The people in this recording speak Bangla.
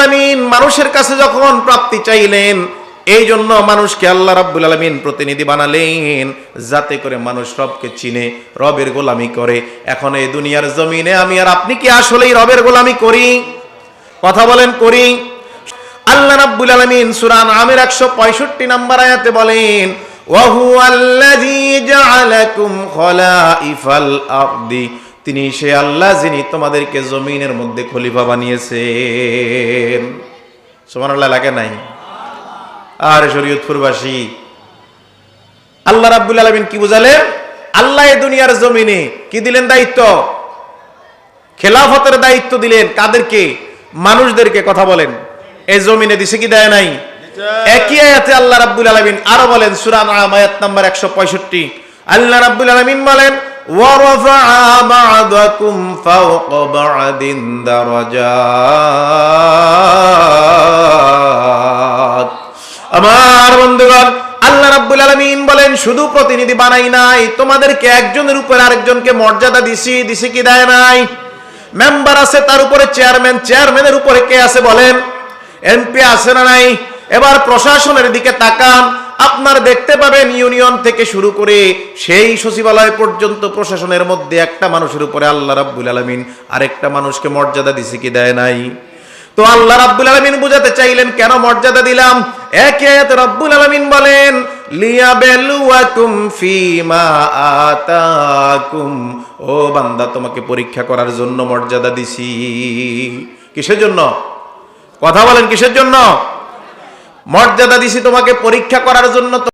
আলামিন মানুষের কাছে যখন প্রাপ্তি চাইলেন, এই জন্য মানুষকে আল্লাহ রাব্বুল আলামিন প্রতিনিধি বানালেন, যাতে করে মানুষ রবকে চিনে, রবের গোলামি করে। এখন এই দুনিয়ার জমিনে আমি আর আপনি কি আসলেই রবের গোলামি করি? কথা বলেন, করি? আল্লাহ রাব্বুল আলামিন সূরা আনআমের 165 নম্বর আয়াতে বলেন, ওয়া হুয়াল্লাযী জাআলাকুম খলাইফাল আরদি, তিনি সে আল্লাহ যিনি তোমাদেরকে জমিনের মধ্যে খলিফা বানিয়েছেন। সুবহানাল্লাহ লাগে নাই? আর শরীয়তপুরবাসী, আল্লাহ রাব্বুল আলামিন কি বুঝালেন? আল্লাহ এই দুনিয়ার জমিনে কি দিলেন দায়িত্ব? খেলাফতের দায়িত্ব দিলেন। কাদেরকে? মানুষদেরকে। কথা বলেন, এই জমিনে দিছে কি দেয় নাই? একই আয়াতে আল্লাহ রাব্বুল আলামিন আরো বলেন, সূরা আনআম আয়াত নাম্বার 165, আল্লাহ রাব্বুল আলামিন বলেন, ওয়া রাফা'a বা'দাকুম ফাওকা বা'দিন দারাজাত। আমার বন্ধুগণ, আল্লাহ রাব্বুল আলামিন বলেন শুধু প্রতিনিধি বানাই নাই, তোমাদেরকে একজনের উপর আরেকজনকে মর্যাদা দিছি কি দেয় নাই? মেম্বার আছে, তার উপরে চেয়ারম্যান, চেয়ারম্যানের উপরে কে আছে বলেন? এমপি আছে না নাই? এবার প্রশাসনের দিকে তাকান, আপনার দেখতে পাবেন ইউনিয়ন থেকে শুরু করে সেই সচিবালয় পর্যন্ত প্রশাসনের মধ্যে একটা মানুষের উপরে আল্লাহ রাব্বুল আলামিন আরেকটা মানুষকে মর্যাদা দিছে কি দেয় নাই? তো আল্লাহ রাব্বুল আলামিন বুঝাতে চাইলেন কেন মর্যাদা দিলাম। এক আয়াতে রাব্বুল আলামিন বলেন, লিয়াবলুয়াকুম ফীমা আতাকুম, ও বান্দা তোমাকে পরীক্ষা করার জন্য মর্যাদা দিছি। কিসের জন্য? কথা বলেন, কিসের জন্য মর্যাদা দিছি? তোমাকে পরীক্ষা করার জন্য।